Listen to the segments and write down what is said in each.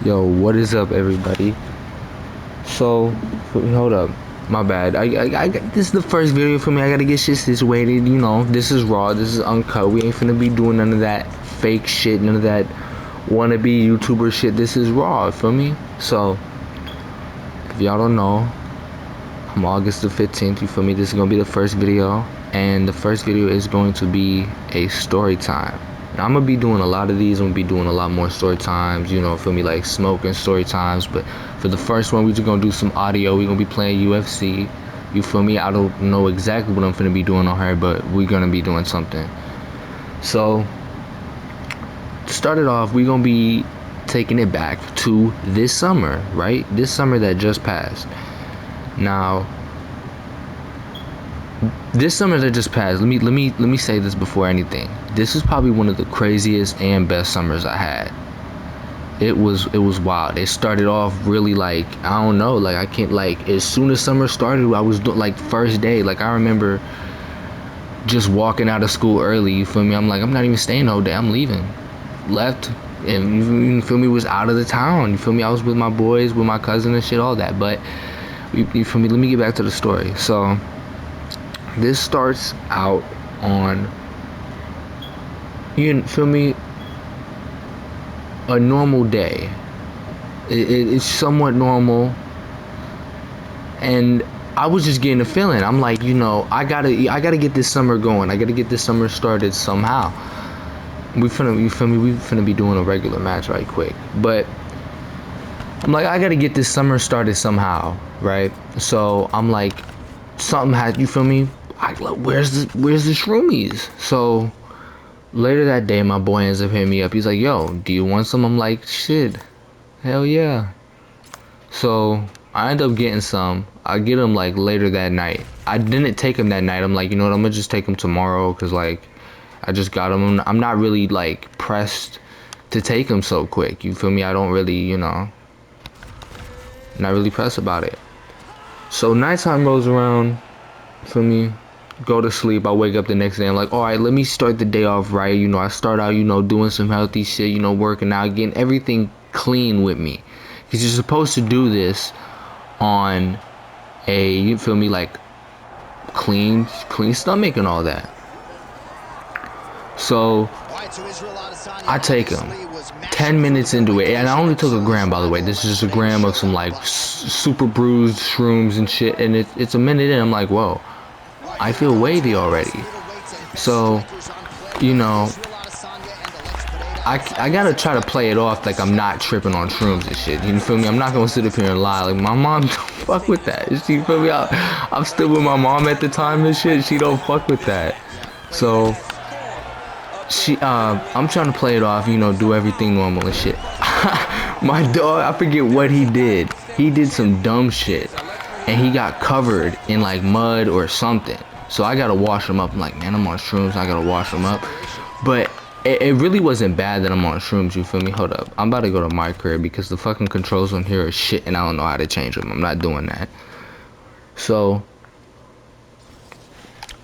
Yo, what is up, everybody? So, hold up, my bad. This is the first video for me. I gotta get shit situated. You know, this is raw. This is uncut. We ain't finna be doing none of that fake shit. None of that wannabe YouTuber shit. This is raw. Feel me? So, if y'all don't know, I'm August the 15th. You feel me? This is gonna be the first video, and the first video is going to be a story time. Now, I'm gonna be doing a lot of these. I'm gonna be doing a lot more story times. You know, feel me? Like smoking story times. But for the first one, we just gonna do some audio. We gonna be playing UFC. You feel me? I don't know exactly what I'm gonna be doing on her, but we're gonna be doing something. So, to start it off, we gonna be taking it back to this summer, right? This summer that just passed. Now, this summer that just passed, let me say this before anything. This is probably one of the craziest and best summers I had. It was wild. It started off really like, I don't know, like I can't, like as soon as summer started, I was like first day, like I remember just walking out of school early, you feel me? I'm like, I'm not even staying the whole day, I'm leaving. Left, and you feel me, was out of the town, you feel me? I was with my boys, with my cousin and shit, all that. But you feel me, let me get back to the story. So this starts out on, you feel me, a normal day. It's somewhat normal, and I was just getting a feeling. I'm like, you know, I gotta get this summer going. I gotta get this summer started somehow. You feel me? We finna be doing a regular match right quick, but I'm like, I gotta get this summer started somehow, right? So I'm like, something had, you feel me? Where's the shroomies? So later that day, my boy ends up hitting me up. He's like, yo, do you want some? I'm like, shit, hell yeah. So I end up getting some. I get them like later that night. I didn't take them that night. I'm like, you know what, I'm gonna just take them tomorrow, because like I just got them. I'm not really like pressed to take them so quick, you feel me? I don't really, you know, not really pressed about it. So nighttime rolls around, feel me, go to sleep. I wake up the next day, I'm like, all right, let me start the day off right. You know, I start out, you know, doing some healthy shit, you know, working out, getting everything clean with me, because you're supposed to do this on a, you feel me, like clean stomach and all that. So I take them 10 minutes into it, and I only took a gram, by the way. This is just a gram of some like super bruised shrooms and shit, and it's a minute in, I'm like, whoa, I feel wavy already. So, you know, I gotta try to play it off like I'm not tripping on shrooms and shit. You feel me? I'm not gonna sit up here and lie. Like, my mom don't fuck with that. She feel me? I'm still with my mom at the time and shit. She don't fuck with that. So I'm trying to play it off, you know, do everything normal and shit. My dog, I forget what he did. He did some dumb shit, and he got covered in like mud or something. So I gotta wash him up. I'm like, man, I'm on shrooms. I gotta wash him up. But it really wasn't bad that I'm on shrooms. You feel me? Hold up. I'm about to go to my crib because the fucking controls on here are shit, and I don't know how to change them. I'm not doing that. So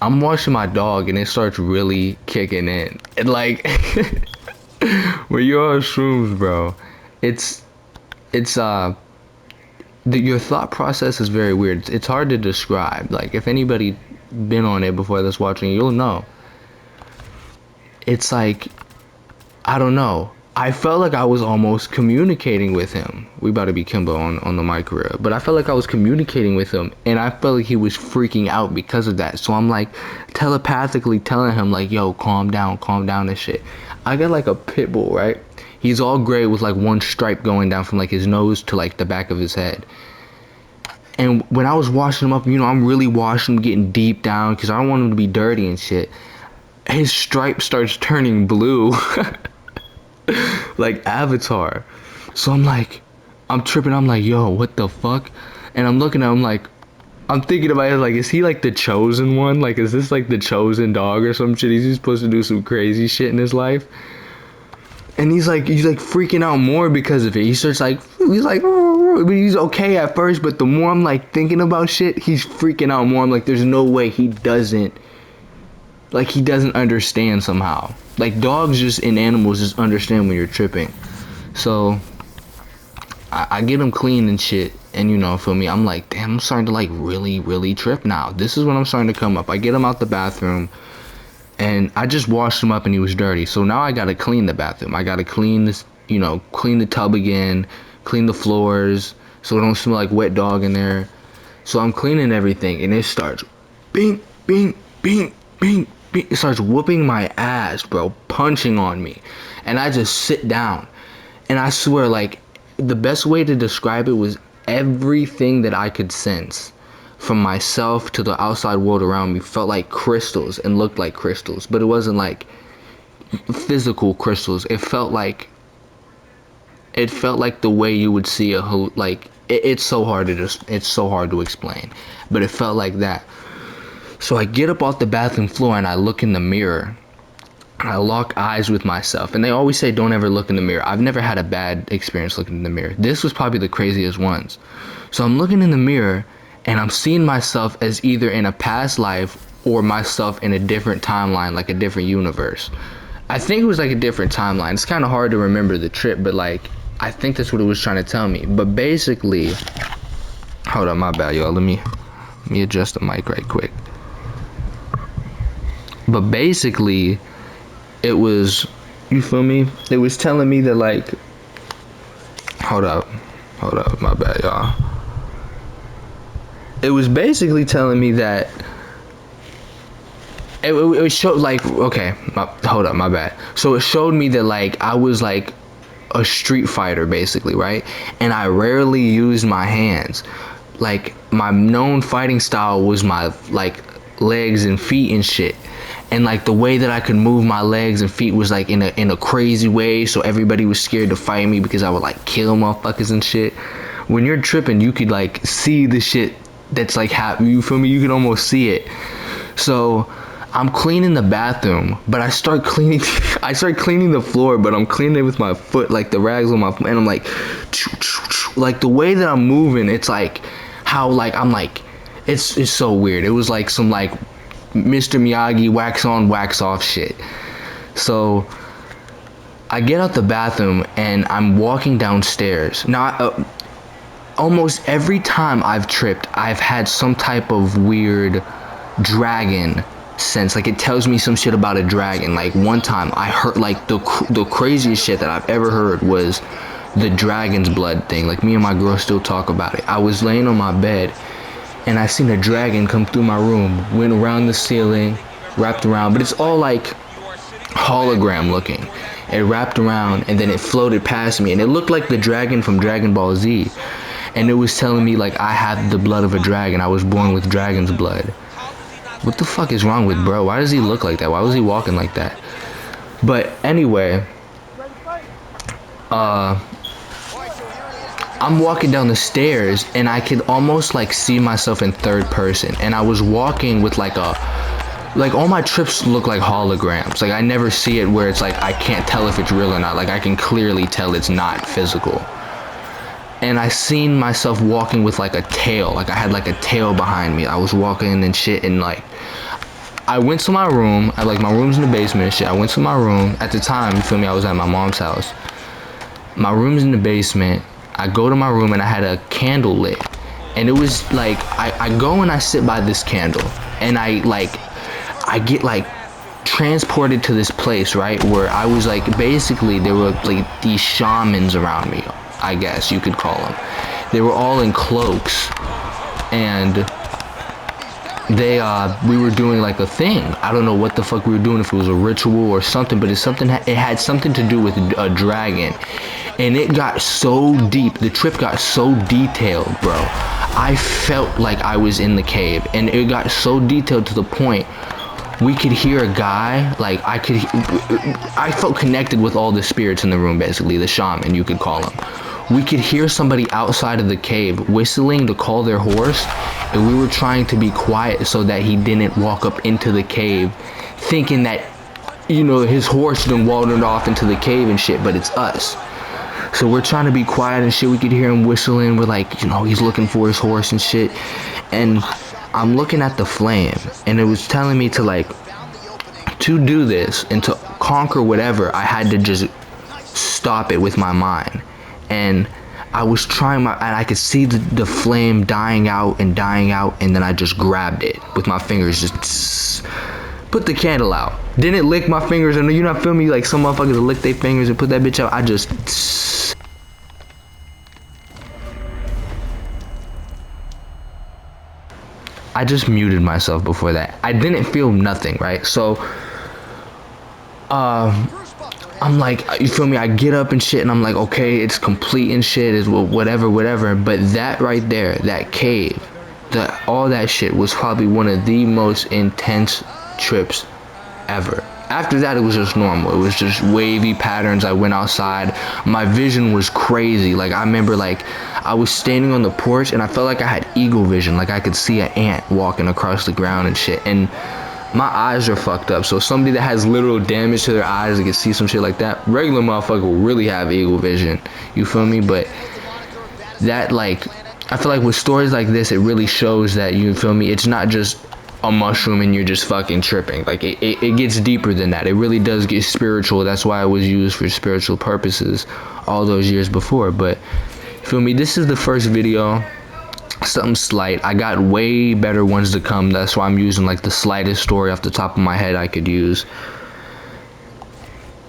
I'm washing my dog, and it starts really kicking in. And like, when you're on shrooms, bro, it's your thought process is very weird. It's hard to describe. Like, if anybody been on it before that's watching, you'll know. It's like, I don't know. I felt like I was almost communicating with him. We about to be Kimbo on the mic career. But I felt like I was communicating with him, and I felt like he was freaking out because of that. So I'm like telepathically telling him like, yo, calm down and shit. I got like a pit bull, right? He's all gray with like one stripe going down from like his nose to like the back of his head. And when I was washing him up, you know, I'm really washing him, getting deep down, because I don't want him to be dirty and shit. His stripe starts turning blue. Like Avatar. So I'm like, I'm tripping. I'm like, yo, what the fuck? And I'm looking at him like, I'm thinking about it like, is he like the chosen one? Like, is this like the chosen dog or some shit? He's just supposed to do some crazy shit in his life. And he's like freaking out more because of it. He's like, oh, but he's okay at first, but the more I'm like thinking about shit, he's freaking out more. I'm like, there's no way he doesn't understand somehow. Like, dogs just, and animals just understand when you're tripping. So I get them clean and shit, and you know, feel me, I'm like, damn, I'm starting to like really trip now. This is when I'm starting to come up. I get him out the bathroom, and I just washed him up and he was dirty, so now I gotta clean the bathroom. I gotta clean this, you know, clean the tub again, clean the floors so it don't smell like wet dog in there. So I'm cleaning everything, and it starts bing bing bing bing bing. It starts whooping my ass, bro, punching on me, and I just sit down. And I swear, like, the best way to describe it was everything that I could sense, from myself to the outside world around me, felt like crystals and looked like crystals. But it wasn't like physical crystals. It felt like the way you would see it's so hard to explain, but it felt like that. So I get up off the bathroom floor and I look in the mirror. I lock eyes with myself, and they always say don't ever look in the mirror. I've never had a bad experience looking in the mirror. This was probably the craziest ones. So I'm looking in the mirror, and I'm seeing myself as either in a past life or myself in a different timeline, like a different universe. I think it was like a different timeline. It's kind of hard to remember the trip, but like, I think that's what it was trying to tell me. But basically, hold on, my bad, y'all. Let me adjust the mic right quick. But basically, it was, you feel me? It was telling me that, like, hold up, my bad, y'all. It was basically telling me that it showed, like, okay, hold up, my bad. So it showed me that, like, I was like a street fighter, basically, right? And I rarely used my hands. Like, my known fighting style was my, like, legs and feet and shit. And like the way that I could move my legs and feet was like in a crazy way, so everybody was scared to fight me because I would like kill motherfuckers and shit. When you're tripping, you could like see the shit that's like happening. You feel me? You can almost see it. So I'm cleaning the bathroom, but I start cleaning the floor, but I'm cleaning it with my foot, like the rags on my foot, and I'm like the way that I'm moving, it's like how like I'm like it's so weird. It was like some like Mr. Miyagi wax on wax off shit. So I get out the bathroom and I'm walking downstairs. Now almost every time I've tripped, I've had some type of weird dragon sense. Like it tells me some shit about a dragon. Like one time I heard like the craziest shit that I've ever heard was the dragon's blood thing. Like me and my girl still talk about it. I was laying on my bed and I seen a dragon come through my room, went around the ceiling, wrapped around, but it's all like hologram looking. It wrapped around and then it floated past me, and it looked like the dragon from Dragon Ball Z. And it was telling me like I had the blood of a dragon. I was born with dragon's blood. What the fuck is wrong with bro? Why does he look like that? Why was he walking like that? But anyway, I'm walking down the stairs and I could almost like see myself in third person, and I was walking with like all my trips look like holograms. Like I never see it where it's like I can't tell if it's real or not. Like I can clearly tell it's not physical. And I seen myself walking with like a tail. Like I had like a tail behind me. I was walking and shit, and like I went to my room. My room's in the basement and shit. I went to my room. At the time, you feel me, I was at my mom's house. My room's in the basement. I go to my room and I had a candle lit, and it was like I go and I sit by this candle, and I get like transported to this place, right, where I was like, basically there were like these shamans around me, I guess you could call them. They were all in cloaks, and we were doing like a thing. I don't know what the fuck we were doing, if it was a ritual or something, but it had something to do with a dragon. And it got so deep, the trip got so detailed, bro. I felt like I was in the cave, and it got so detailed to the point we could hear a guy, like I felt connected with all the spirits in the room, basically, the shaman, you could call him. We could hear somebody outside of the cave whistling to call their horse, and we were trying to be quiet so that he didn't walk up into the cave thinking that, you know, his horse done wandered off into the cave and shit, but it's us. So we're trying to be quiet and shit. We could hear him whistling. We're like, you know, he's looking for his horse and shit. And I'm looking at the flame, and it was telling me to do this and to conquer whatever, I had to just stop it with my mind. And I was trying my, and I could see the flame dying out, and then I just grabbed it with my fingers, just put the candle out. Didn't lick my fingers, and you not feel me? Like some motherfuckers lick their fingers and put that bitch out. I just muted myself before that. I didn't feel nothing, right? So, I'm like, you feel me? I get up and shit, and I'm like, okay, it's complete and shit, is whatever. But that right there, that cave, all that shit was probably one of the most intense trips ever. After that, it was just normal. It was just wavy patterns. I went outside. My vision was crazy. Like, I remember, like, I was standing on the porch, and I felt like I had eagle vision. Like, I could see an ant walking across the ground and shit. And my eyes are fucked up. So somebody that has literal damage to their eyes, they can see some shit like that. Regular motherfucker will really have eagle vision. You feel me? But that, like, I feel like with stories like this, it really shows that, you feel me, it's not just a mushroom and you're just fucking tripping. Like, it gets deeper than that. It really does get spiritual. That's why it was used for spiritual purposes all those years before. But, you feel me, this is the first video, something slight. I got way better ones to come. That's why I'm using like the slightest story off the top of my head I could use.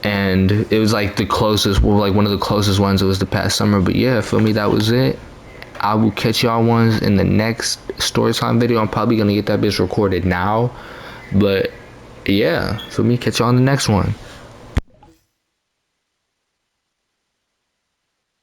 And it was like the closest, well, like one of the closest ones. It was the past summer. But yeah, feel me, that was it. I will catch y'all ones in the next story time video. I'm probably gonna get that bitch recorded now, but yeah, for me, catch y'all in the next one.